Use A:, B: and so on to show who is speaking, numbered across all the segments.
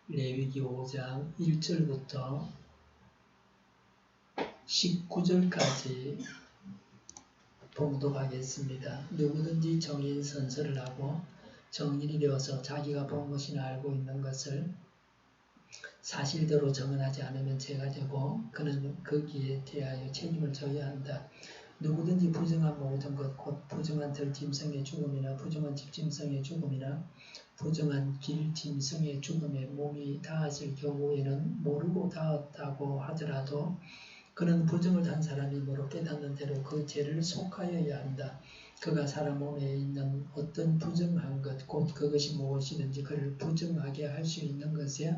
A: 레위기 5장 1절부터 19절까지 봉독하겠습니다. 누구든지 정인 선서를 하고 정인이 되어서 자기가 본 것이나 알고 있는 것을 사실대로 정언하지 않으면 죄가 되고 그는 거기에 대하여 책임을 져야 한다. 누구든지 부정한 모든 것, 곧 부정한 들짐승의 죽음이나 부정한 집짐승의 죽음이나 부정한 길짐승의 죽음에 몸이 닿았을 경우에는 모르고 닿았다고 하더라도 그는 부정을 단 사람이므로 깨닫는 대로 그 죄를 속하여야 한다. 그가 사람 몸에 있는 어떤 부정한 것, 곧 그것이 무엇이든지 그를 부정하게 할 수 있는 것에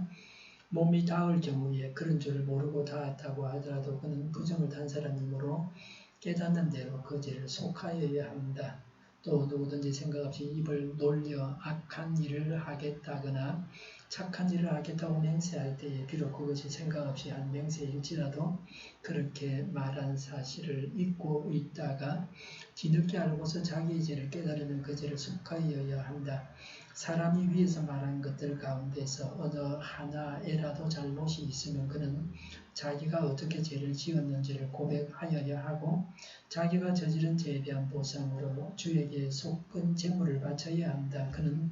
A: 몸이 닿을 경우에 그런 줄을 모르고 닿았다고 하더라도 그는 부정을 단 사람이므로 깨닫는 대로 그 죄를 속하여야 한다. 또 누구든지 생각 없이 입을 놀려 악한 일을 하겠다거나 착한 일을 하겠다고 맹세할 때에 비록 그것이 생각 없이 한 맹세일지라도 그렇게 말한 사실을 잊고 있다가 뒤늦게 알고서 자기의 죄를 깨달으면 그 죄를 속하여야 한다. 사람이 위에서 말한 것들 가운데서 어느 하나에라도 잘못이 있으면 그는 자기가 어떻게 죄를 지었는지를 고백하여야 하고 자기가 저지른 죄에 대한 보상으로 주에게 속은 제물을 바쳐야 한다. 그는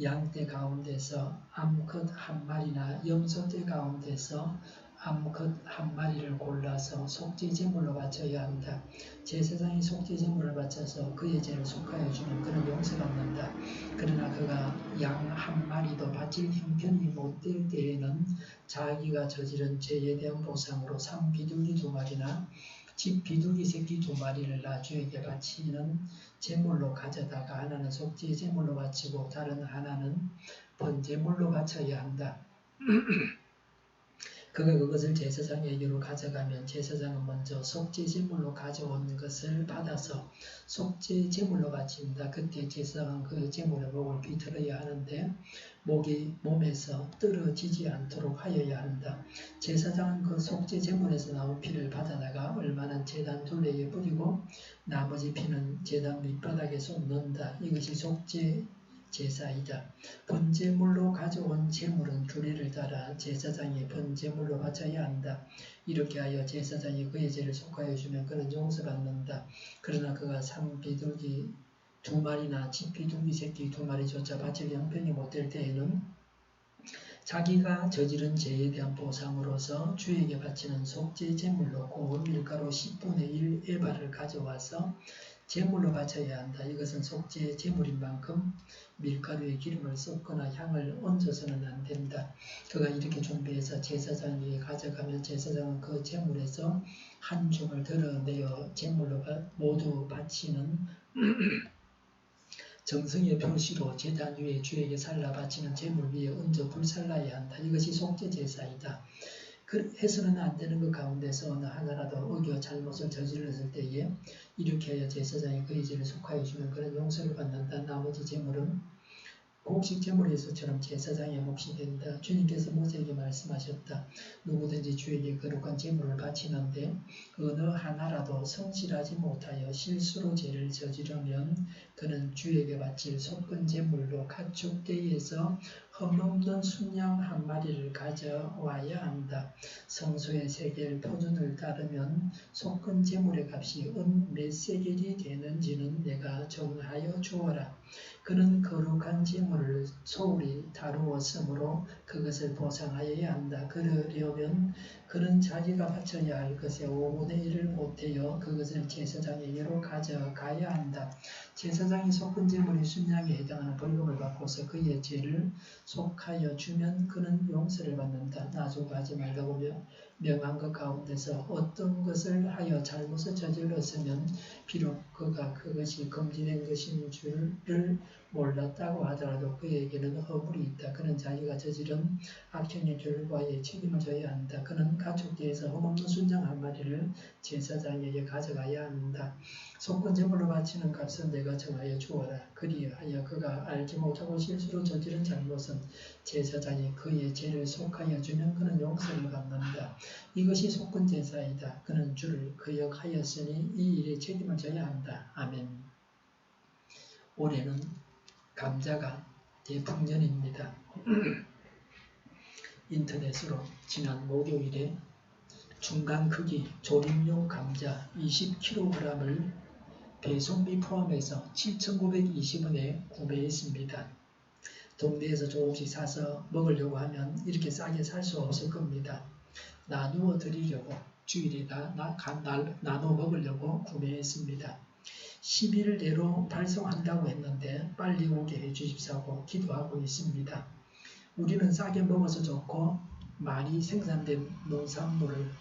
A: 양떼 가운데서 암컷 한 마리나 염소떼 가운데서 암컷 한 마리를 골라서 속죄 제물로 바쳐야 한다. 제사장이 속죄 제물을 바쳐서 그의 죄를 속하여 주면 그는 용서받는다. 그러나 그가 양 한 마리도 바칠 형편이 못될 때에는 자기가 저지른 죄에 대한 보상으로 산비둘기 2마리나 집 비둘기 새끼 2마리를 낳아 주에게 바치는 제물로 가져다가 하나는 속죄 제물로 바치고 다른 하나는 번제물로 바쳐야 한다. 그가 그것을 제사장에게로 가져가면 제사장은 먼저 속죄 제물로 가져온 것을 받아서 속죄 제물로 바친다. 그때 제사장은 그 제물의 목을 비틀어야 하는데 목이 몸에서 떨어지지 않도록 하여야 한다. 제사장은 그 속죄 제물에서 나온 피를 받아다가 얼마는 제단 둘레에 뿌리고 나머지 피는 제단 밑바닥에 쏟는다. 이것이 속죄 제사이다. 번제물로 가져온 제물은 규례를 따라 제사장이 번제물로 바쳐야 한다. 이렇게 하여 제사장이 그의 죄를 속하여 주면 그는 용서받는다. 그러나 그가 산비둘기 2마리나 집비둘기 새끼 2마리조차 바칠 형편이 못될 때에는 자기가 저지른 죄에 대한 보상으로서 주에게 바치는 속죄 제물로 고운 밀가루 10분의 1 에바를 가져와서 제물로 바쳐야 한다. 이것은 속죄 제물인 만큼 밀가루에 기름을 섞거나 향을 얹어서는 안 된다. 그가 이렇게 준비해서 제사장에게 가져가면 제사장은 그 제물에서 한 줌을 드러내어 제물로 모두 바치는 정성의 표시로 제단 위에 주에게 살라 바치는 제물 위에 얹어 불살라야 한다. 이것이 속죄 제사이다. 해서는 안 되는 것 가운데서 어느 하나라도 어겨 잘못을 저질렀을 때에 이렇게 하여 제사장이 그의 죄를 속하여 주면 그는 용서를 받는다. 나머지 제물은 곡식 제물에서처럼 제사장의 몫이 된다. 주님께서 모세에게 말씀하셨다. 누구든지 주에게 거룩한 제물을 바치는데 어느 하나라도 성실하지 못하여 실수로 죄를 저지르면 그는 주에게 바칠 속건 제물로 가축대에서 흠없는 순양 한 마리를 가져와야 한다. 성소의 세겔 표준을 따르면 속건 제물의 값이 은 몇 세겔이 되는지는 내가 정하여 주어라. 그는 거룩한 제물을 소홀히 다루었으므로 그것을 보상하여야 한다. 그러려면 그는 자기가 바쳐야 할 것의 5분의 1을 못하여 그것을 제사장에게로 가져가야 한다. 제사장이 속은 제물이 순양에 해당하는 벌금을 받고서 그의 죄를 속하여 주면 그는 용서를 받는다. 나중하지 말라고 명한 것 가운데서 어떤 것을 하여 잘못을 저질렀으면 비록 그가 그것이 금지된 것인 줄을 몰랐다고 하더라도 그에게는 허물이 있다. 그는 자기가 저지른 악행의 결과에 책임을 져야 한다. 그는 가축대에서 흠없는 순양 한 마리를 제사장에게 가져가야 한다. 속건 제물로 바치는 값은 내가 정하여 주어라. 그리하여 그가 알지 못하고 실수로 저지른 잘못은 제사장이 그의 죄를 속하여 주면 그는 용서를 받는다. 이것이 속건 제사이다. 그는 주를 거역하였으니 이 일에 책임을 져야 한다. 아멘. 올해는 감자가 대풍년입니다. 인터넷으로 지난 목요일에 중간 크기 조림용 감자 20kg을 배송비 포함해서 7,920원에 구매했습니다. 동네에서 조금씩 사서 먹으려고 하면 이렇게 싸게 살 수 없을 겁니다. 나누어 드리려고 주일에 나눠 먹으려고 구매했습니다. 10일 내로 발송한다고 했는데 빨리 오게 해주십사고 기도하고 있습니다. 우리는 싸게 먹어서 좋고 많이 생산된 농산물을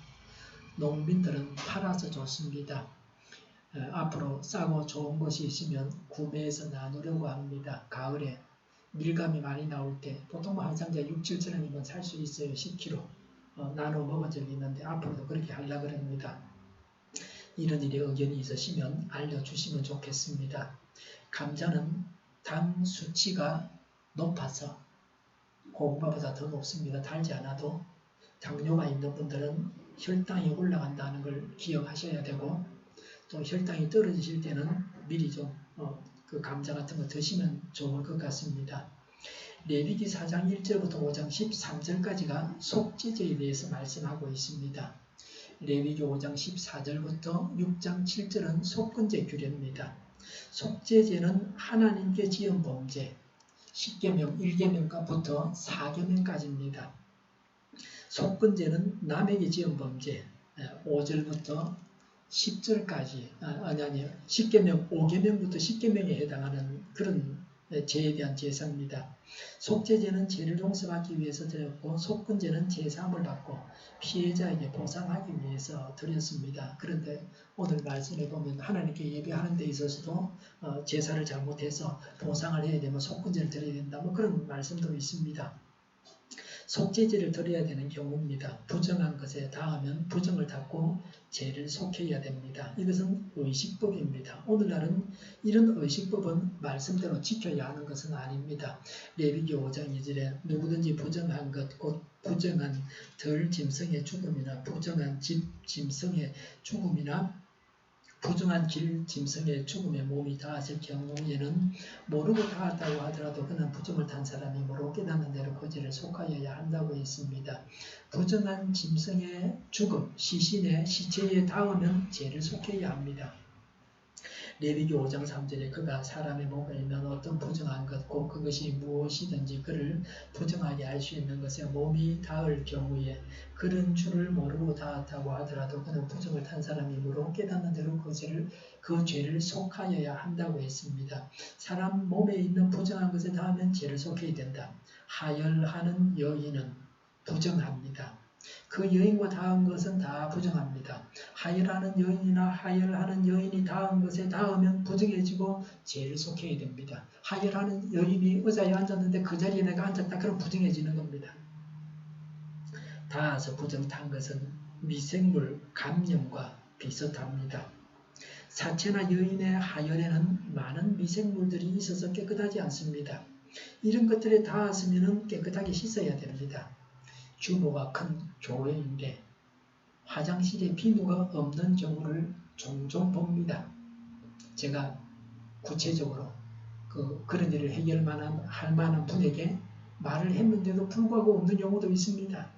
A: 농민들은 팔아서 좋습니다. 앞으로 싸고 좋은 것이 있으면 구매해서 나누려고 합니다. 가을에 밀감이 많이 나올 때 보통 한 상자에 6, 7천원이면 살 수 있어요. 10kg 나눠 먹은 적이 있는데 앞으로도 그렇게 하려고 합니다. 이런 일에 의견이 있으시면 알려주시면 좋겠습니다. 감자는 당 수치가 높아서 고구마보다 더 높습니다. 달지 않아도 당뇨가 있는 분들은 혈당이 올라간다는 걸 기억하셔야 되고 또 혈당이 떨어지실 때는 미리 좀 그 감자 같은 거 드시면 좋을 것 같습니다. 레위기 4장 1절부터 5장 13절까지가 속죄제에 대해서 말씀하고 있습니다. 레위기 5장 14절부터 6장 7절은 속건제 규례입니다. 속죄제는 하나님께 지은 범죄, 10계명 1계명부터 4계명까지입니다. 속건제는 남에게 지은 범죄, 5절부터 10절까지, 10계명, 5계명부터 10계명에 해당하는 그런 죄에 대한 제사입니다. 속죄제는 죄를 용서받기 위해서 드렸고 속건제는 제사함을 받고 피해자에게 보상하기 위해서 드렸습니다. 그런데 오늘 말씀에 보면 하나님께 예배하는 데 있어서도 제사를 잘못해서 보상을 해야 되면 속건제를 드려야 된다. 그런 말씀도 있습니다. 속죄제를 드려야 되는 경우입니다. 부정한 것에 닿으면 부정을 닫고 죄를 속해야 됩니다. 이것은 의식법입니다. 오늘날은 이런 의식법은 말씀대로 지켜야 하는 것은 아닙니다. 레위기 5장 2절에 누구든지 부정한 것, 곧 부정한 덜 짐승의 죽음이나 부정한 집 짐승의 죽음이나 부정한 길 짐승의 죽음에 몸이 닿았을 경우에는 모르고 닿았다고 하더라도 그는 부정을 탄 사람이 모르고 깨닫는 대로 그 죄를 속하여야 한다고 했습니다. 부정한 짐승의 죽음, 시신의 시체에 닿으면 죄를 속해야 합니다. 레위기 5장 3절에 그가 사람의 몸에 있는 어떤 부정한 것, 곧 그것이 무엇이든지 그를 부정하게 할 수 있는 것에 몸이 닿을 경우에 그런 줄을 모르고 닿았다고 하더라도 그는 부정을 탄 사람이므로 깨닫는 대로 그 죄를 속하여야 한다고 했습니다. 사람 몸에 있는 부정한 것에 닿으면 죄를 속해야 된다. 하혈하는 여인은 부정합니다. 그 여인과 닿은 것은 다 부정합니다. 하혈하는 여인이나 하혈하는 여인이 닿은 것에 닿으면 부정해지고 죄를 속해야 됩니다. 하혈하는 여인이 의자에 앉았는데 그 자리에 내가 앉았다 그럼 부정해지는 겁니다. 닿아서 부정탄 것은 미생물 감염과 비슷합니다. 사체나 여인의 하혈에는 많은 미생물들이 있어서 깨끗하지 않습니다. 이런 것들에 닿았으면 깨끗하게 씻어야 됩니다. 규모가 큰 교회인데 화장실에 비누가 없는 경우를 종종 봅니다. 제가 구체적으로 그런 일을 할 만한 분에게 말을 했는데도 불구하고 없는 경우도 있습니다.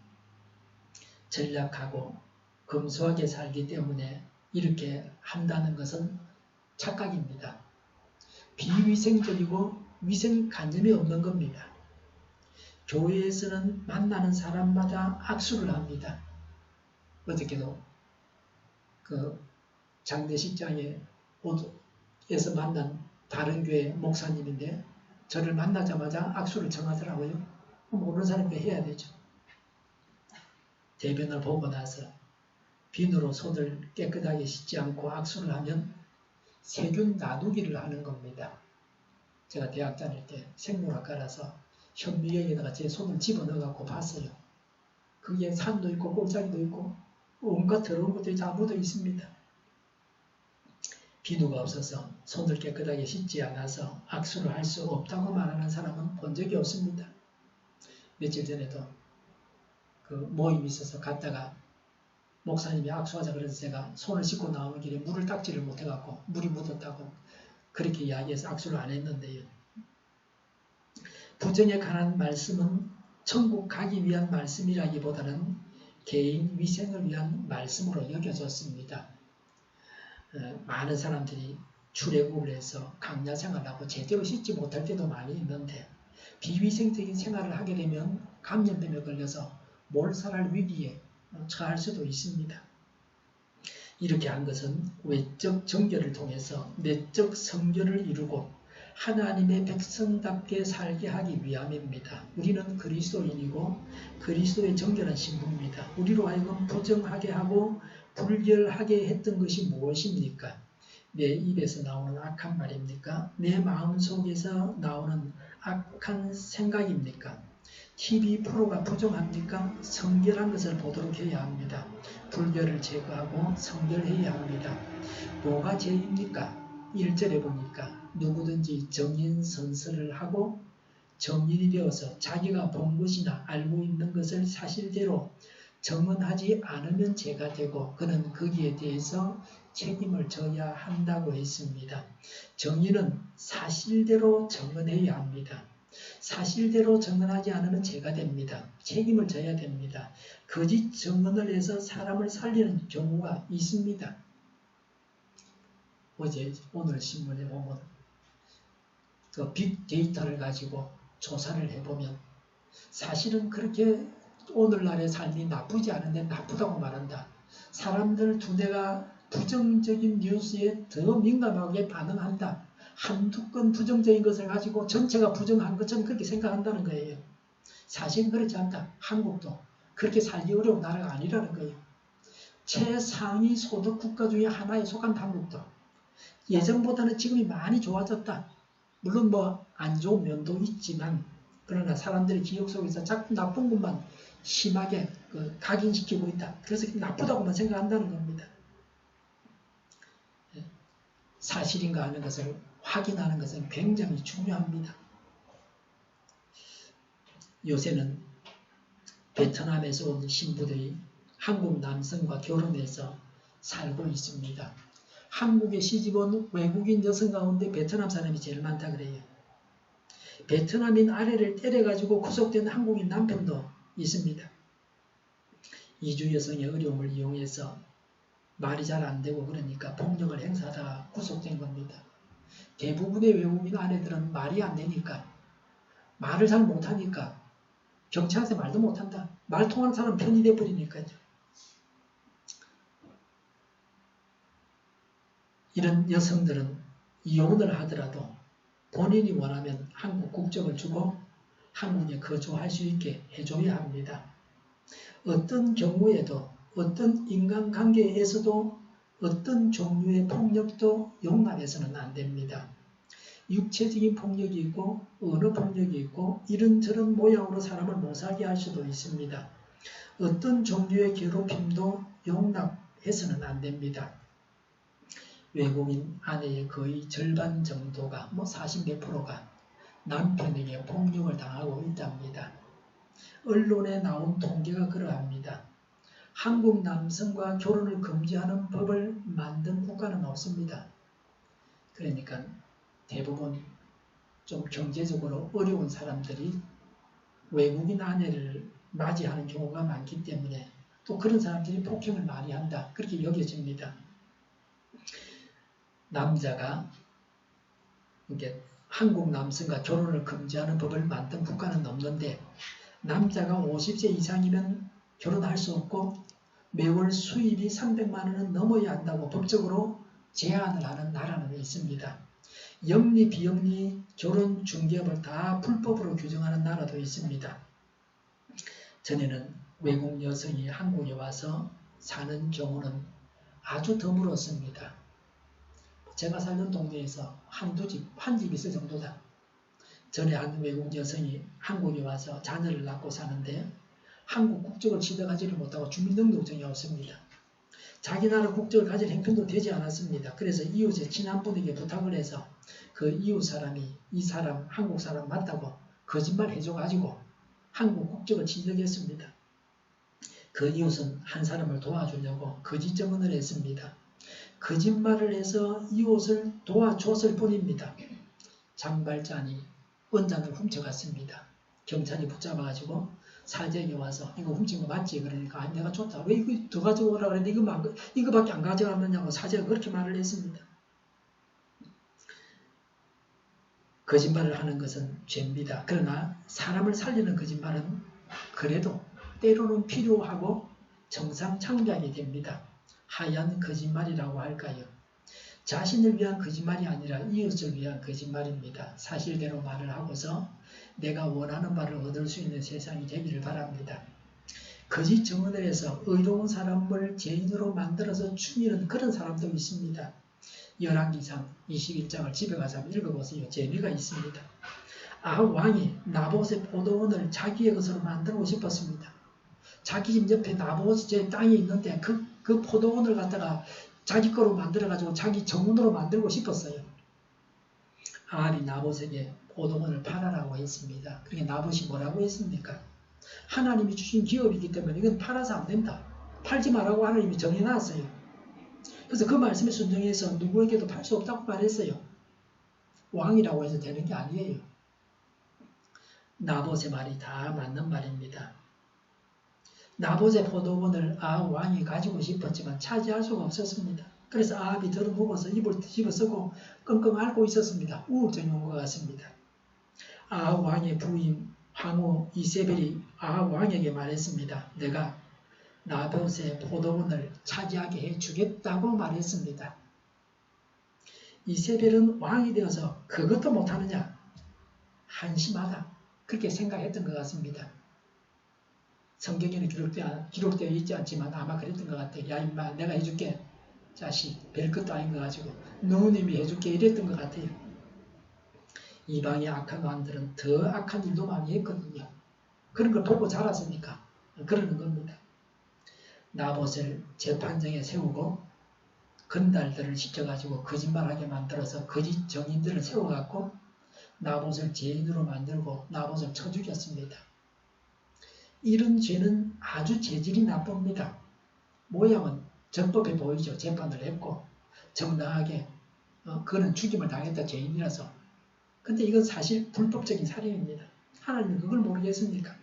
A: 전략하고 검소하게 살기 때문에 이렇게 한다는 것은 착각입니다. 비위생적이고 위생관념이 없는 겁니다. 교회에서는 만나는 사람마다 악수를 합니다. 어저께도 장례식장에서 만난 다른 교회 목사님인데 저를 만나자마자 악수를 청하더라고요. 모르는 사람이 해야 되죠. 대변을 보고 나서 비누로 손을 깨끗하게 씻지 않고 악수를 하면 세균 나누기를 하는 겁니다. 제가 대학 다닐 때 생물학과라서 현미경에다가 제 손을 집어넣어갖고 봤어요. 그게 산도 있고 꼴짝이도 있고 온갖 더러운 것들이 다 묻어 있습니다. 비누가 없어서 손을 깨끗하게 씻지 않아서 악수를 할 수 없다고 말하는 사람은 본 적이 없습니다. 며칠 전에도 모임이 있어서 갔다가 목사님이 악수하자 그래서 제가 손을 씻고 나오는 길에 물을 닦지를 못해갖고 물이 묻었다고 그렇게 이야기해서 악수를 안 했는데요. 부정에 관한 말씀은 천국 가기 위한 말씀이라기보다는 개인 위생을 위한 말씀으로 여겨졌습니다. 많은 사람들이 출애굽을 해서 강야 생활하고 제대로 씻지 못할 때도 많이 있는데 비위생적인 생활을 하게 되면 감염병에 걸려서 몰살할 위기에 처할 수도 있습니다. 이렇게 한 것은 외적 정결을 통해서 내적 성결을 이루고 하나님의 백성답게 살게 하기 위함입니다. 우리는 그리스도인이고 그리스도의 정결한 신부입니다. 우리로 하여금 부정하게 하고 불결하게 했던 것이 무엇입니까? 내 입에서 나오는 악한 말입니까? 내 마음속에서 나오는 악한 생각입니까? TV 프로가 부정합니까? 성결한 것을 보도록 해야 합니다. 불결을 제거하고 성결해야 합니다. 뭐가 죄입니까? 1절에 보니까 누구든지 정인선서를 하고 정인이 되어서 자기가 본 것이나 알고 있는 것을 사실대로 정언하지 않으면 죄가 되고 그는 거기에 대해서 책임을 져야 한다고 했습니다. 정인은 사실대로 정언해야 합니다. 사실대로 정언하지 않으면 죄가 됩니다. 책임을 져야 됩니다. 거짓 정언을 해서 사람을 살리는 경우가 있습니다. 오늘 신문에 보면 그 빅데이터를 가지고 조사를 해보면 사실은 그렇게 오늘날의 삶이 나쁘지 않은데 나쁘다고 말한다. 사람들 두뇌가 부정적인 뉴스에 더 민감하게 반응한다. 한두 건 부정적인 것을 가지고 전체가 부정한 것처럼 그렇게 생각한다는 거예요. 사실은 그렇지 않다. 한국도 그렇게 살기 어려운 나라가 아니라는 거예요. 최상위 소득 국가 중에 하나에 속한 한국도 예전보다는 지금이 많이 좋아졌다. 물론 안 좋은 면도 있지만 그러나 사람들의 기억 속에서 자꾸 나쁜 것만 심하게 각인시키고 있다. 그래서 나쁘다고만 생각한다는 겁니다. 사실인가 하는 것을 확인하는 것은 굉장히 중요합니다. 요새는 베트남에서 온 신부들이 한국 남성과 결혼해서 살고 있습니다. 한국에 시집온 외국인 여성 가운데 베트남 사람이 제일 많다 그래요. 베트남인 아내를 때려가지고 구속된 한국인 남편도 있습니다. 이주 여성의 어려움을 이용해서 말이 잘 안되고 그러니까 폭력을 행사하다가 구속된 겁니다. 대부분의 외국인 아내들은 말이 안되니까 말을 잘 못하니까 경찰한테 말도 못한다. 말 통하는 사람 편이 돼버리니까요. 이런 여성들은 이혼을 하더라도 본인이 원하면 한국 국적을 주고 한국에 거주할 수 있게 해줘야 합니다. 어떤 경우에도 어떤 인간관계에서도 어떤 종류의 폭력도 용납해서는 안 됩니다. 육체적인 폭력이 있고 언어 폭력이 있고 이런저런 모양으로 사람을 못 살게 할 수도 있습니다. 어떤 종류의 괴롭힘도 용납해서는 안 됩니다. 외국인 아내의 거의 절반 정도가 40몇 프로가 남편에게 폭력을 당하고 있답니다. 언론에 나온 통계가 그러합니다. 한국 남성과 결혼을 금지하는 법을 만든 국가는 없습니다. 그러니까 대부분 좀 경제적으로 어려운 사람들이 외국인 아내를 맞이하는 경우가 많기 때문에 또 그런 사람들이 폭행을 많이 한다. 그렇게 여겨집니다. 남자가 이게 한국 남성과 결혼을 금지하는 법을 만든 국가는 없는데 남자가 50세 이상이면 결혼할 수 없고 매월 수입이 300만 원은 넘어야 한다고 법적으로 제한을 하는 나라는 있습니다. 영리 비영리 결혼 중개업을 다 불법으로 규정하는 나라도 있습니다. 전에는 외국 여성이 한국에 와서 사는 경우는 아주 드물었습니다. 제가 살던 동네에서 한 집 있을 정도다. 전에 한 외국 여성이 한국에 와서 자녀를 낳고 사는데 한국 국적을 취득하지를 못하고 주민등록증이 없습니다. 자기 나라 국적을 가질 형편도 되지 않았습니다. 그래서 이웃의 친한 분에게 부탁을 해서 그 이웃 사람이 이 사람 한국 사람 맞다고 거짓말 해줘가지고 한국 국적을 취득했습니다. 그 이웃은 한 사람을 도와주려고 거짓 증언을 했습니다. 거짓말을 해서 이웃을 도와줬을 뿐입니다. 장발장이 원장을 훔쳐갔습니다. 경찰이 붙잡아가지고 사제에게 와서 이거 훔친 거 맞지? 그러니까 아니 내가 줬다. 왜 이거 더 가져오라 그랬는데 이거밖에 안 가져갔느냐고 사제가 그렇게 말을 했습니다. 거짓말을 하는 것은 죄입니다. 그러나 사람을 살리는 거짓말은 그래도 때로는 필요하고 정상창작이 됩니다. 하얀 거짓말이라고 할까요? 자신을 위한 거짓말이 아니라 이웃을 위한 거짓말입니다. 사실대로 말을 하고서 내가 원하는 바를 얻을 수 있는 세상이 되기를 바랍니다. 거짓 증언을 해서 의로운 사람을 죄인으로 만들어서 죽이는 그런 사람도 있습니다. 열왕기상 21장을 집에 가서 한번 읽어보세요. 재미가 있습니다. 아합 왕이 나봇의 포도원을 자기의 것으로 만들고 싶었습니다. 자기 집 옆에 나봇의 땅이 있는데 그 포도원을 갖다가 자기 거로 만들어가지고 자기 정원으로 만들고 싶었어요. 아합이 나봇에게 포도원을 팔아라고 했습니다. 그러니까 나봇이 뭐라고 했습니까? 하나님이 주신 기업이기 때문에 이건 팔아서 안 된다. 팔지 말라고 하나님이 정해놨어요. 그래서 그 말씀에 순종해서 누구에게도 팔 수 없다고 말했어요. 왕이라고 해서 되는 게 아니에요. 나봇의 말이 다 맞는 말입니다. 나봇의 포도원을 아합 왕이 가지고 싶었지만 차지할 수가 없었습니다. 그래서 아합이 들어눕어서 입을 집어쓰고 끙끙 앓고 있었습니다. 우울증이 온 것 같습니다. 아합 왕의 부인 황후 이세벨이 아합 왕에게 말했습니다. 내가 나봇의 포도원을 차지하게 해주겠다고 말했습니다. 이세벨은 왕이 되어서 그것도 못하느냐? 한심하다. 그렇게 생각했던 것 같습니다. 성경에는 기록되어 있지 않지만 아마 그랬던 것 같아요. 야 임마 내가 해줄게. 자식 별것도 아닌 거 가지고 누님이 해줄게 이랬던 것 같아요. 이방의 악한 왕들은 더 악한 일도 많이 했거든요. 그런 걸 보고 자랐으니까 그러는 겁니다. 나봇을 재판정에 세우고 건달들을 시켜가지고 거짓말하게 만들어서 거짓 정인들을 세워갖고 나봇을 죄인으로 만들고 나봇을 쳐 죽였습니다. 이런 죄는 아주 재질이 나쁩니다. 모양은 정법에 보이죠. 재판을 했고 정당하게 그는 죽임을 당했다 죄인이라서. 근데 이건 사실 불법적인 살인입니다. 하나님은 그걸 모르겠습니까?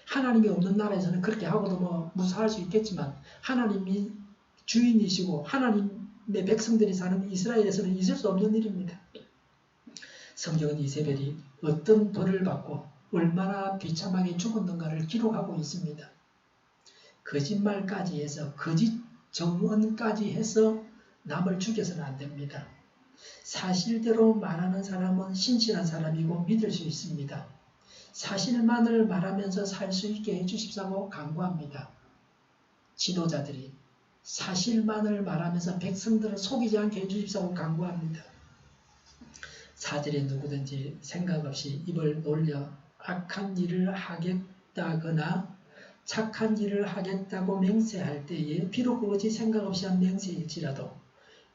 A: 하나님이 없는 나라에서는 그렇게 하고도 뭐 무사할 수 있겠지만 하나님이 주인이시고 하나님의 백성들이 사는 이스라엘에서는 있을 수 없는 일입니다. 성경은 이세벨이 어떤 벌을 받고 얼마나 비참하게 죽었는가를 기록하고 있습니다. 거짓말까지 해서 거짓 정언까지 해서 남을 죽여서는 안 됩니다. 사실대로 말하는 사람은 신실한 사람이고 믿을 수 있습니다. 사실만을 말하면서 살 수 있게 해주십사고 간구합니다. 지도자들이 사실만을 말하면서 백성들을 속이지 않게 해주십사고 간구합니다. 사절에 누구든지 생각 없이 입을 놀려 악한 일을 하겠다거나 착한 일을 하겠다고 맹세할 때에 비록 그것이 생각 없이 한 맹세일지라도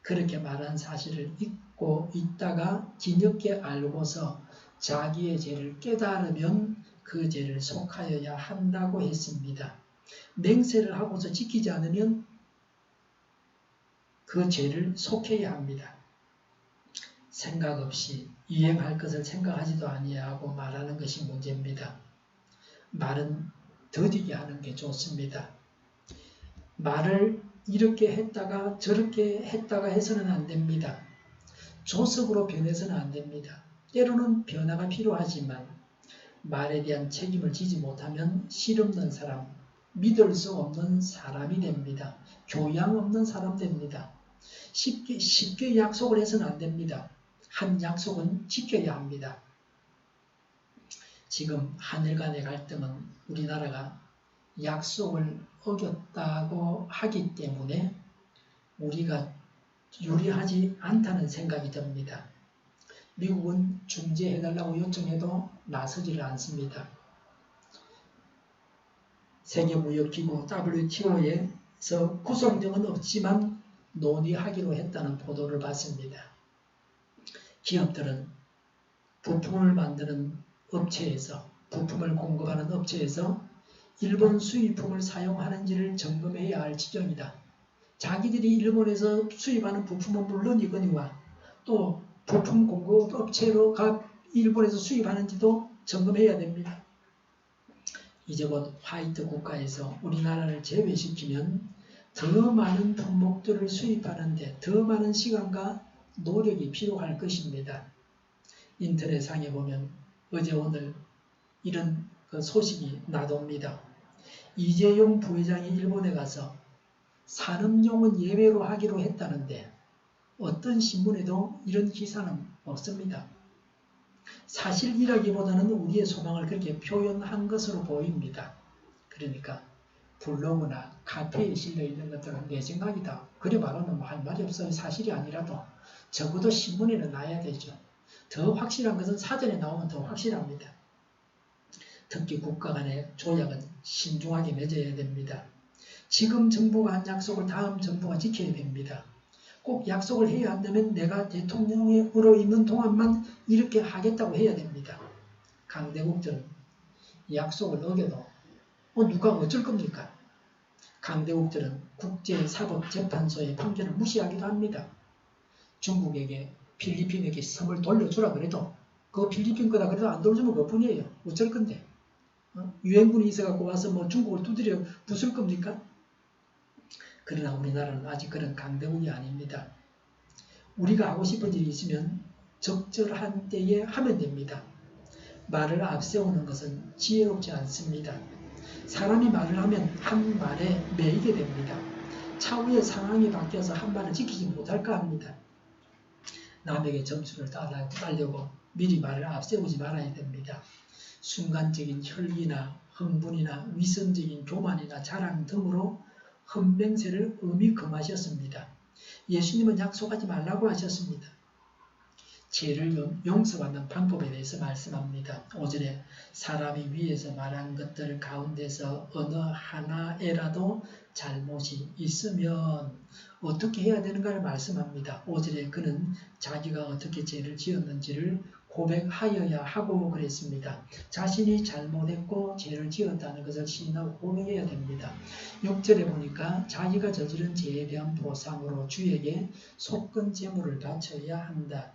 A: 그렇게 말한 사실을 잊고 있다가 뒤늦게 알고서 자기의 죄를 깨달으면 그 죄를 속하여야 한다고 했습니다. 맹세를 하고서 지키지 않으면 그 죄를 속해야 합니다. 생각 없이 이행할 것을 생각하지도 아니하고 말하는 것이 문제입니다. 말은 더디게 하는 게 좋습니다. 말을 이렇게 했다가 저렇게 했다가 해서는 안 됩니다. 조석으로 변해서는 안 됩니다. 때로는 변화가 필요하지만 말에 대한 책임을 지지 못하면 실없는 사람, 믿을 수 없는 사람이 됩니다. 교양 없는 사람 됩니다. 쉽게 약속을 해서는 안 됩니다. 한 약속은 지켜야 합니다. 지금 한일 간의 갈등은 우리나라가 약속을 어겼다고 하기 때문에 우리가 유리하지 않다는 생각이 듭니다. 미국은 중재해달라고 요청해도 나서지를 않습니다. 세계무역기구 WTO에서 구성령은 없지만 논의하기로 했다는 보도를 봤습니다. 기업들은 부품을 만드는 업체에서 부품을 공급하는 업체에서 일본 수입품을 사용하는지를 점검해야 할 지경이다. 자기들이 일본에서 수입하는 부품은 물론이거니와 또 부품 공급 업체로가 일본에서 수입하는지도 점검해야 됩니다. 이제 곧 화이트 국가에서 우리나라를 제외시키면 더 많은 품목들을 수입하는데 더 많은 시간과 노력이 필요할 것입니다. 인터넷상에 보면 어제 오늘 이런 그 소식이 나옵니다. 이재용 부회장이 일본에 가서 산업용은 예외로 하기로 했다는데 어떤 신문에도 이런 기사는 없습니다. 사실이라기보다는 우리의 소망을 그렇게 표현한 것으로 보입니다. 그러니까 블로그나 카페에 실려있는 것들은 내 생각이다. 그래 말하면 뭐 할 말이 없어요. 사실이 아니라도 적어도 신문에는 나야 되죠. 더 확실한 것은 사전에 나오면 더 확실합니다. 특히 국가 간의 조약은 신중하게 맺어야 됩니다. 지금 정부가 한 약속을 다음 정부가 지켜야 됩니다. 꼭 약속을 해야 한다면 내가 대통령으로 있는 동안만 이렇게 하겠다고 해야 됩니다. 강대국들은 약속을 어겨도 누가 어쩔 겁니까? 강대국들은 국제사법재판소의 판결을 무시하기도 합니다. 중국에게 필리핀에게 섬을 돌려주라 그래도 그거 필리핀 거다 그래도 안 돌려주면 그뿐이에요. 어쩔 건데. 유엔군이 있어갖고 와서 뭐 중국을 두드려 부술 겁니까? 그러나 우리나라는 아직 그런 강대국이 아닙니다. 우리가 하고 싶은 일이 있으면 적절한 때에 하면 됩니다. 말을 앞세우는 것은 지혜롭지 않습니다. 사람이 말을 하면 한 말에 매이게 됩니다. 차후에 상황이 바뀌어서 한 말을 지키지 못할까 합니다. 남에게 점수를 따려고 미리 말을 앞세우지 말아야 됩니다. 순간적인 혈기나 흥분이나 위선적인 교만이나 자랑 등으로 헌병세를 음이 금하셨습니다. 예수님은 약속하지 말라고 하셨습니다. 죄를 용서받는 방법에 대해서 말씀합니다. 5절에 사람이 위에서 말한 것들 가운데서 어느 하나에라도 잘못이 있으면 어떻게 해야 되는가를 말씀합니다. 5절에 그는 자기가 어떻게 죄를 지었는지를 고백하여야 하고 그랬습니다. 자신이 잘못했고 죄를 지었다는 것을 시인하고 고백해야 됩니다. 6절에 보니까 자기가 저지른 죄에 대한 보상으로 주에게 속건 제물을 바쳐야 한다.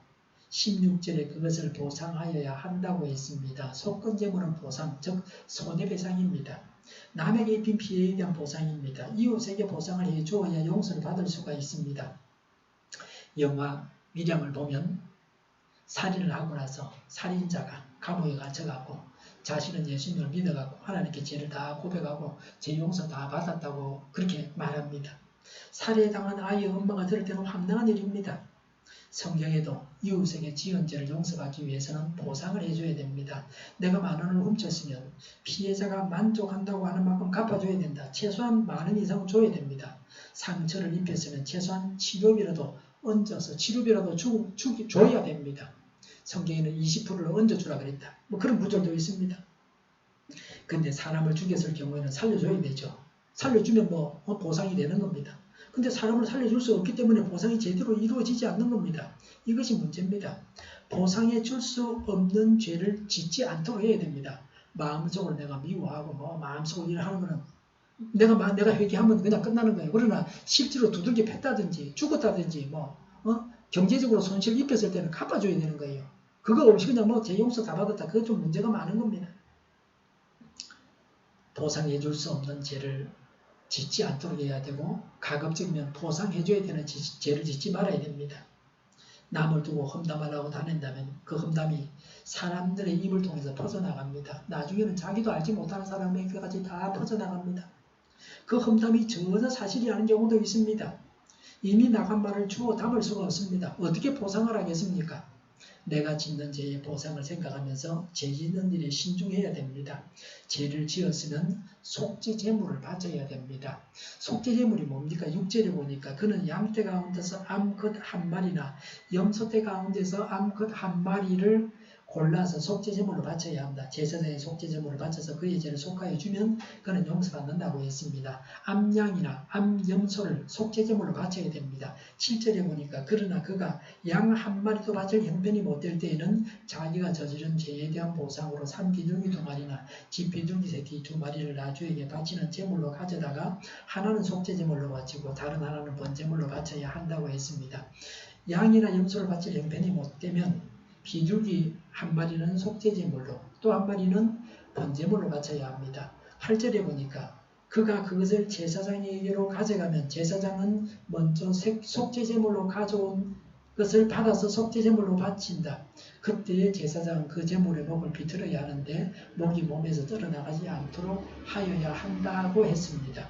A: 16절에 그것을 보상하여야 한다고 했습니다. 속건 제물은 보상, 즉 손해배상입니다. 남에게 입힌 피해에 대한 보상입니다. 이웃에게 보상을 해주어야 용서를 받을 수가 있습니다. 영화 위량을 보면 살인을 하고 나서 살인자가 감옥에 갇혀갖고 자신은 예수님을 믿어갖고 하나님께 죄를 다 고백하고 죄 용서 다 받았다고 그렇게 말합니다. 살해당한 아이의 엄마가 들을 때는 황당한 일입니다. 성경에도 이웃에게 지은 죄를 용서받기 위해서는 보상을 해줘야 됩니다. 내가 10,000원을 훔쳤으면 피해자가 만족한다고 하는 만큼 갚아줘야 된다. 최소한 10,000원 이상은 줘야 됩니다. 상처를 입혔으면 최소한 치료비라도 얹어서 치료비라도 줘야 됩니다. 성경에는 20%를 얹어주라 그랬다. 뭐 그런 구절도 있습니다. 근데 사람을 죽였을 경우에는 살려줘야 되죠. 살려주면 뭐 보상이 되는 겁니다. 근데 사람을 살려줄 수 없기 때문에 보상이 제대로 이루어지지 않는 겁니다. 이것이 문제입니다. 보상해 줄 수 없는 죄를 짓지 않도록 해야 됩니다. 마음속으로 내가 미워하고 마음속으로 일하는 거는 내가 회개하면 그냥 끝나는 거예요. 그러나 실제로 두들겨 팼다든지 죽었다든지 경제적으로 손실을 입혔을 때는 갚아줘야 되는 거예요. 그거 없이 그냥 죄 용서 다 받았다. 그거 좀 문제가 많은 겁니다. 보상해 줄 수 없는 죄를 짓지 않도록 해야 되고 가급적이면 보상해줘야 되는 죄를 짓지 말아야 됩니다. 남을 두고 험담하려고 다닌다면 그 험담이 사람들의 입을 통해서 퍼져나갑니다. 나중에는 자기도 알지 못하는 사람에게까지 다 퍼져나갑니다. 그 험담이 전혀 사실이 아닌 경우도 있습니다. 이미 나간 말을 주워 담을 수가 없습니다. 어떻게 보상을 하겠습니까? 내가 짓는 죄의 보상을 생각하면서 죄 짓는 일에 신중해야 됩니다. 죄를 지었으면 속죄 제물을 바쳐야 됩니다. 속죄 제물이 뭡니까? 6절에 보니까 그는 양떼 가운데서 암컷 한 마리나 염소떼 가운데서 암컷 한 마리를 골라서 속죄 제물로 바쳐야 한다. 제사장의 속죄 제물을 바쳐서 그의 죄를 속하여 주면 그는 용서받는다고 했습니다. 암양이나 암염소를 속죄 제물로 바쳐야 됩니다. 7절에 보니까 그러나 그가 양 한 마리도 바칠 형편이 못될 때에는 자기가 저지른 죄에 대한 보상으로 산비둘기 2마리나 집비둘기 새끼 2마리를 나주에게 바치는 제물로 가져다가 하나는 속죄 제물로 바치고 다른 하나는 번제물로 바쳐야 한다고 했습니다. 양이나 염소를 바칠 형편이 못되면 비둘기 한 마리는 속죄제물로 또 한 마리는 번제물로 바쳐야 합니다. 8절에 보니까 그가 그것을 제사장에게로 가져가면 제사장은 먼저 속죄제물로 가져온 것을 받아서 속죄제물로 바친다. 그때 제사장은 그 제물의 목을 비틀어야 하는데 목이 몸에서 떨어나가지 않도록 하여야 한다고 했습니다.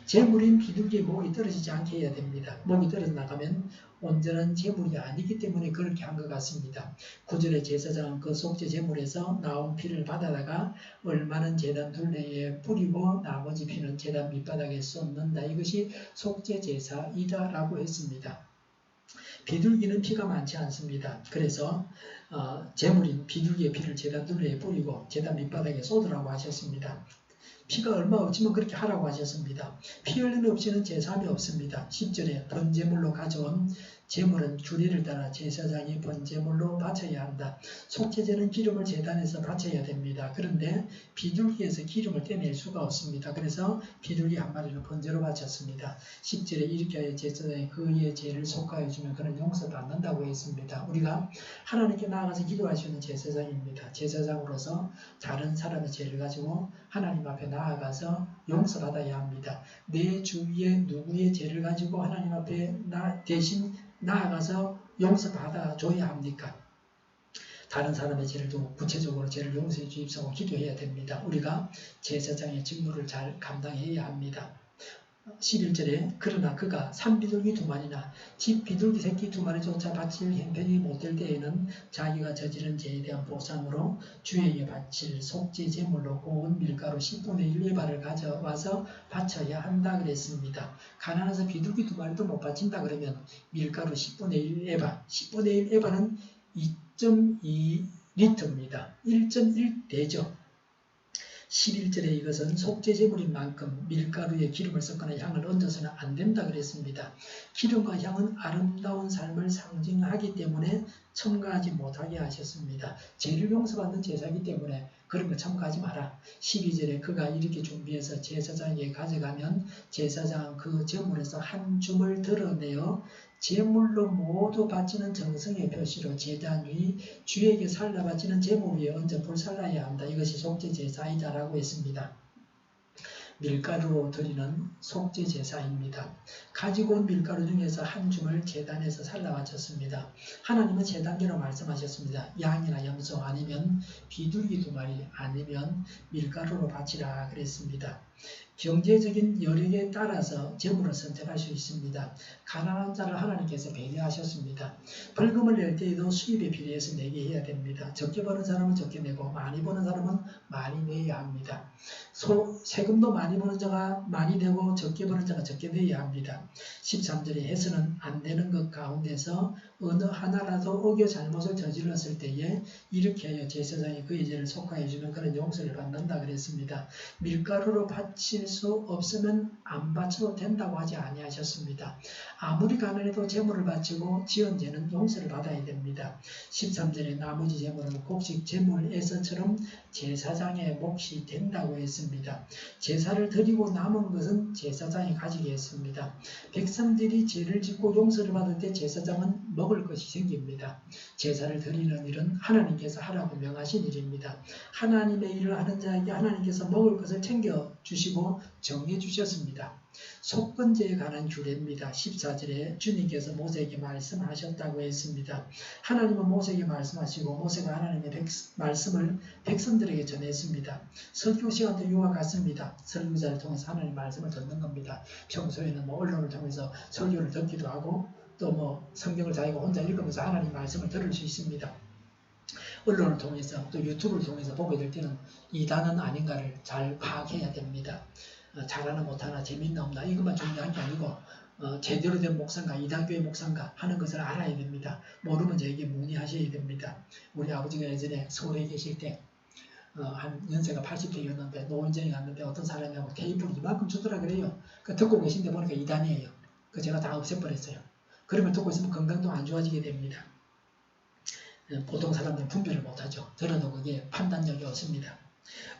A: 제물인 비둘기의 목이 떨어지지 않게 해야 됩니다. 목이 떨어져 나가면 온전한 제물이 아니기 때문에 그렇게 한 것 같습니다. 9절에 제사장은 그 속죄 제물에서 나온 피를 받아다가 얼마는 제단 둘레에 뿌리고 나머지 피는 제단 밑바닥에 쏟는다. 이것이 속죄 제사이다 라고 했습니다. 비둘기는 피가 많지 않습니다. 그래서 제물인 비둘기의 피를 제단 둘레에 뿌리고 제단 밑바닥에 쏟으라고 하셨습니다. 피가 얼마 없지만 그렇게 하라고 하셨습니다. 피 흘림 없이는 제사함이 없습니다. 10절에 번제물로 가져온 제물은 규례를 따라 제사장이 번제물로 바쳐야 한다. 속죄제는 기름을 제단에서 바쳐야 됩니다. 그런데 비둘기에서 기름을 떼낼 수가 없습니다. 그래서 비둘기 한 마리를 번제로 바쳤습니다. 10절에 이렇게 하여 제사장이 그의 죄를 속하여 주면 그는 용서받는다고 했습니다. 우리가 하나님께 나아가서 기도할 수 있는 제사장입니다. 제사장으로서 다른 사람의 죄를 가지고 하나님 앞에 나아가서 용서받아야 합니다. 내 주위에 누구의 죄를 가지고 하나님 앞에 대신 나아가서 용서받아 줘야 합니까? 다른 사람의 죄를 두고 구체적으로 죄를 용서해 주십사고 기도해야 됩니다. 우리가 제사장의 직무를 잘 감당해야 합니다. 11절에 그러나 그가 산비둘기 2마리나 집 비둘기 새끼 2마리조차 바칠 형편이 못될 때에는 자기가 저지른 죄에 대한 보상으로 주에게 바칠 속죄 제물로 고운 밀가루 10분의 1 에바를 가져와서 바쳐야 한다 그랬습니다. 가난해서 비둘기 2마리도 못 바친다 그러면 밀가루 10분의 1 에바, 10분의 1 에바는 2.2 리터입니다. 1.1대죠. 11절에 이것은 속죄제물인 만큼 밀가루에 기름을 섞거나 향을 얹어서는 안 된다 그랬습니다. 기름과 향은 아름다운 삶을 상징하기 때문에 첨가하지 못하게 하셨습니다. 죄를 용서받는 제사이기 때문에 그런 거 첨가하지 마라. 12절에 그가 이렇게 준비해서 제사장에게 가져가면 제사장은 그 제물에서 한 줌을 드러내어 제물로 모두 바치는 정성의 표시로 제단 위 주에게 살라 바치는 제물 위에 얹어 불살라야 한다. 이것이 속죄제사이다 라고 했습니다. 밀가루로 드리는 속죄제사입니다. 가지고 온 밀가루 중에서 한 줌을 제단에서 살라 바쳤습니다. 하나님은 세 단계로 말씀하셨습니다. 양이나 염소 아니면 비둘기 2마리 아니면 밀가루로 바치라 그랬습니다. 경제적인 여력에 따라서 제물을 선택할 수 있습니다. 가난한 자를 하나님께서 배려하셨습니다. 벌금을 낼 때에도 수입에 비례해서 내게 해야 됩니다. 적게 버는 사람은 적게 내고 많이 버는 사람은 많이 내야 합니다. 세금도 많이 버는 자가 많이 내고 적게 버는 자가 적게 내야 합니다. 13절에 해서는 안 되는 것 가운데서 어느 하나라도 어겨 잘못을 저질렀을 때에 이렇게 하여 제사장이 그의 죄를 속하여 주면 그는 용서를 받는다 그랬습니다. 밀가루로 바칠 수 없으면 안 바쳐도 된다고 하지 아니하셨습니다. 아무리 가난해도 제물을 바치고 지은 죄는 용서를 받아야 됩니다. 13절에 나머지 제물은 곡식 제물에서처럼 제사장의 몫이 된다고 했습니다. 제사를 드리고 남은 것은 제사장이 가지게 했습니다. 백성들이 죄를 짓고 용서를 받을 때 제사장은 먹을 것이 생깁니다. 제사를 드리는 일은 하나님께서 하라고 명하신 일입니다. 하나님의 일을 하는 자에게 하나님께서 먹을 것을 챙겨주시고 정해주셨습니다. 속건제에 관한 규례입니다. 14절에 주님께서 모세에게 말씀하셨다고 했습니다. 하나님은 모세에게 말씀하시고 모세가 하나님의 말씀을 백성들에게 전했습니다. 설교 시간도 이와 같습니다. 설교자를 통해서 하나님의 말씀을 듣는 겁니다. 평소에는 언론을 통해서 설교를 듣기도 하고 또 성경을 자기가 혼자 읽으면서 하나님 말씀을 들을 수 있습니다. 언론을 통해서 또 유튜브를 통해서 보게 될 때는 이단은 아닌가를 잘 파악해야 됩니다. 잘하나 못하나 재밌나 없나 이것만 중요한 게 아니고 제대로 된 목사인가 이단교의 목사인가 하는 것을 알아야 됩니다. 모르면 저에게 문의하셔야 됩니다. 우리 아버지가 예전에 서울에 계실 때 한 연세가 80대였는데 노인정에 갔는데 어떤 사람하고 테이프를 이만큼 주더라 그래요. 듣고 계신데 보니까 이단이에요. 제가 다 없애버렸어요. 그러면 듣고 있으면 건강도 안 좋아지게 됩니다. 보통 사람들은 분별을 못하죠. 저는 그게 판단력이 없습니다.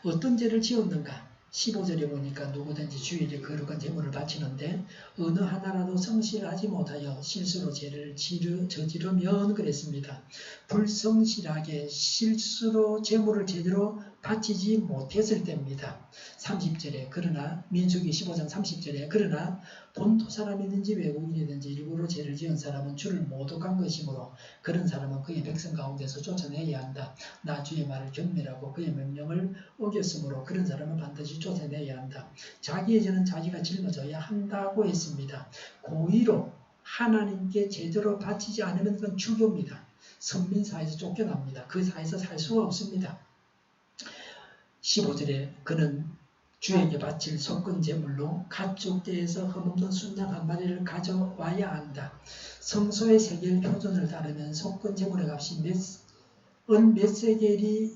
A: 어떤 죄를 지었는가? 15절에 보니까 누구든지 주일에 거룩한 제물을 바치는데 어느 하나라도 성실하지 못하여 실수로 죄를 저지르면 그랬습니다. 불성실하게 실수로 제물을 제대로 바치지 못했을 때입니다. 30절에 그러나 민수기 15장 30절에 그러나 본토 사람이든지 외국인이든지 일부러 죄를 지은 사람은 주를 모독한 것이므로 그런 사람은 그의 백성 가운데서 쫓아내야 한다. 나 주의 말을 경멸하고 그의 명령을 어겼으므로 그런 사람은 반드시 쫓아내야 한다. 자기의 죄는 자기가 짊어져야 한다고 했습니다. 고의로 하나님께 제대로 바치지 않으면 그건 출교입니다. 선민사에서 쫓겨납니다. 그 사에서 살 수가 없습니다. 15절에 그는 주에게 바칠 속건 제물로 가축대에서 흠없는 순양 한 마리를 가져와야 한다. 성소의 세겔 표준을 따르면 속건 제물의 값이 몇 세겔이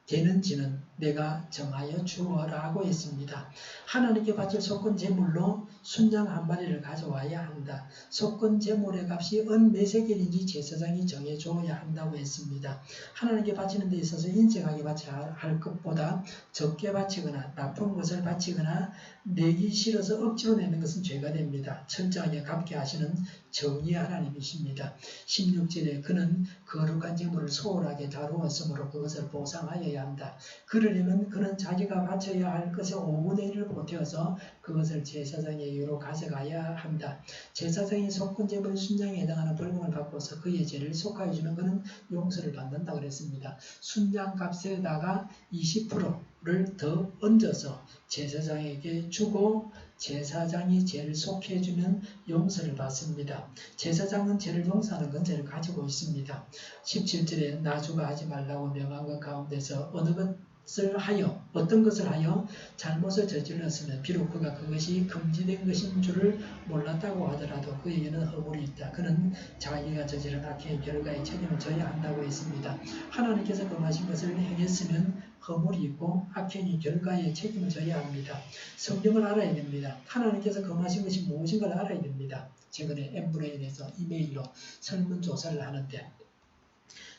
A: 되는지는 내가 정하여 주어라고 했습니다. 하나님께 바칠 속건 제물로 순양 한 마리를 가져와야 한다. 속건 제물의 값이 몇 세겔인지 제사장이 정해줘야 한다고 했습니다. 하나님께 바치는 데 있어서 인색하게 바쳐야 할 것보다 적게 바치거나 나쁜 것을 바치거나 내기 싫어서 억지로 내는 것은 죄가 됩니다. 철저하게 갚게 하시는 정의의 하나님이십니다. 16절에 그는 거룩한 제물을 소홀하게 다루었으므로 그것을 보상하여야 한다. 그러려면 그는 자기가 바쳐야 할 것의 5분의 1을 보태어서 그것을 제사장에게로 가져가야 한다. 제사장이 속건 제물 순양에 해당하는 벌금을 받고서 그의 죄를 속하여주면 그는 용서를 받는다고 그랬습니다. 순양 값에다가 20%를 더 얹어서 제사장에게 주고 제사장이 죄를 속해주면 용서를 받습니다. 제사장은 죄를 용서하는 권세를 가지고 있습니다. 17절에 나주가 하지 말라고 명한 것 가운데서 어떤 것을 하여 잘못을 저질렀으면 비록 그가 그것이 금지된 것인 줄을 몰랐다고 하더라도 그에게는 허물이 있다. 그는 자기가 저지른 악행의 결과에 책임을 져야 한다고 했습니다. 하나님께서 금하신 것을 행했으면 허물이 있고 악행의 결과에 책임을 져야 합니다. 성경을 알아야 됩니다. 하나님께서 금하신 것이 무엇인가를 알아야 됩니다. 최근에 엠브레인에서 이메일로 설문조사를 하는데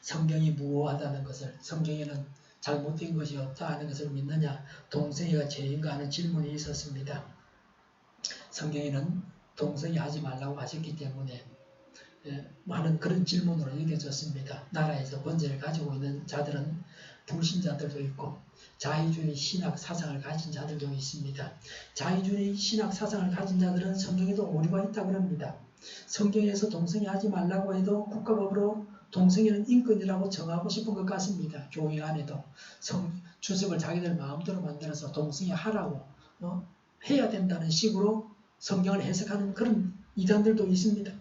A: 성경이 무효하다는 것을, 성경에는 잘못된 것이 없다 하는 것을 믿느냐, 동성애가 죄인가 하는 질문이 있었습니다. 성경에는 동성애 하지 말라고 하셨기 때문에 많은 그런 질문으로 여겨졌습니다. 나라에서 권세를 가지고 있는 자들은 불신자들도 있고 자의주의 신학 사상을 가진 자들도 있습니다. 자의주의 신학 사상을 가진 자들은 성경에도 오류가 있다고 합니다. 성경에서 동성애 하지 말라고 해도 국가법으로 동성애는 인권이라고 정하고 싶은 것 같습니다. 교회 안에도 주석을 자기들 마음대로 만들어서 동성애 하라고 해야 된다는 식으로 성경을 해석하는 그런 이단들도 있습니다.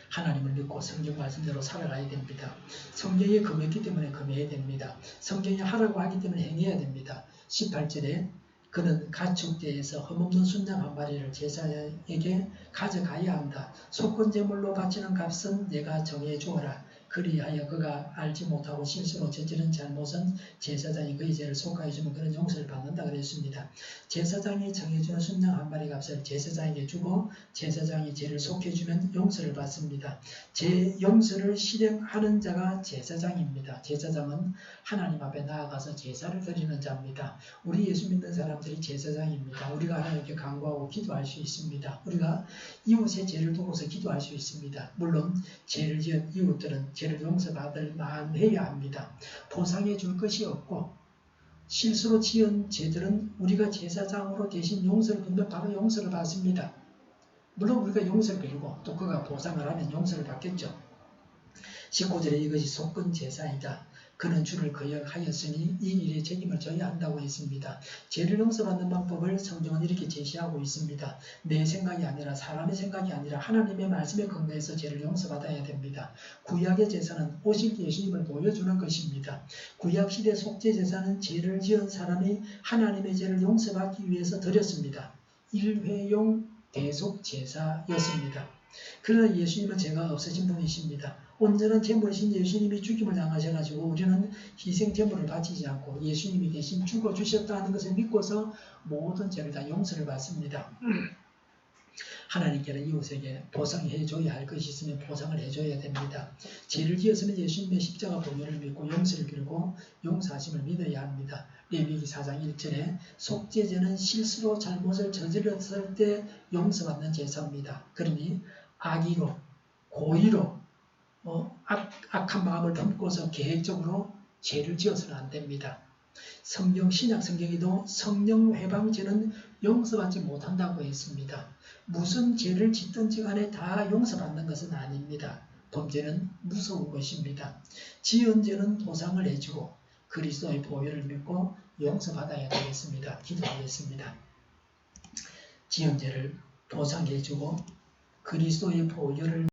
A: 하나님을 믿고 성경 말씀대로 살아가야 됩니다. 성경이 금했기 때문에 금해야 됩니다. 성경이 하라고 하기 때문에 행해야 됩니다. 18절에 그는 가축대에서 흠없는 순양 한 마리를 제사장에게 가져가야 한다. 속건제물로 바치는 값은 내가 정해 주어라. 그리하여 그가 알지 못하고 실수로 저지른 잘못은 제사장이 그의 죄를 속하여주면 그는 용서를 받는다 그랬습니다. 제사장이 정해주는 순양 한 마리 값을 제사장에게 주고 제사장이 죄를 속해주면 용서를 받습니다. 용서를 실행하는 자가 제사장입니다. 제사장은 하나님 앞에 나아가서 제사를 드리는 자입니다. 우리 예수 믿는 사람들이 제사장입니다. 우리가 하나님께 간구하고 기도할 수 있습니다. 우리가 이웃의 죄를 두고서 기도할 수 있습니다. 물론 죄를 지은 이웃들은 죄를 용서받을 만해야 합니다. 보상해 줄 것이 없고 실수로 지은 죄들은 우리가 제사장으로 대신 용서를 빌면 바로 용서를 받습니다. 물론 우리가 용서를 빌고 또 그가 보상을 하면 용서를 받겠죠. 19절에 이것이 속건 제사이다. 그는 주를 거역하였으니 이 일에 책임을 져야 한다고 했습니다. 죄를 용서받는 방법을 성경은 이렇게 제시하고 있습니다. 내 생각이 아니라 사람의 생각이 아니라 하나님의 말씀에 근거해서 죄를 용서받아야 됩니다. 구약의 제사는 오실 예수님을 보여주는 것입니다. 구약시대 속죄 제사는 죄를 지은 사람이 하나님의 죄를 용서받기 위해서 드렸습니다. 일회용 대속 제사였습니다. 그러나 예수님은 죄가 없으신 분이십니다. 온전한 제물이신 예수님이 죽임을 당하셔가지고 우리는 희생 제물을 바치지 않고 예수님이 대신 죽어주셨다는 것을 믿고서 모든 죄를 다 용서를 받습니다. 하나님께는 이웃에게 보상해줘야 할 것이 있으면 보상을 해줘야 됩니다. 죄를 지었으면 예수님의 십자가 보혈을 믿고 용서를 빌고 용서하심을 믿어야 합니다. 레위기 4장 1절에 속죄제는 실수로 잘못을 저질렀을 때 용서받는 제사입니다. 그러니 악의로 고의로 악한 마음을 품고서 계획적으로 죄를 지어서는 안 됩니다. 신약 성경에도 성령 회방죄는 용서받지 못한다고 했습니다. 무슨 죄를 짓든지 간에 다 용서받는 것은 아닙니다. 범죄는 무서운 것입니다. 지은 죄는 보상을 해주고 그리스도의 보혈을 믿고 용서받아야 되겠습니다. 기도하겠습니다. 지은 죄를 보상해주고 그리스도의 보혈을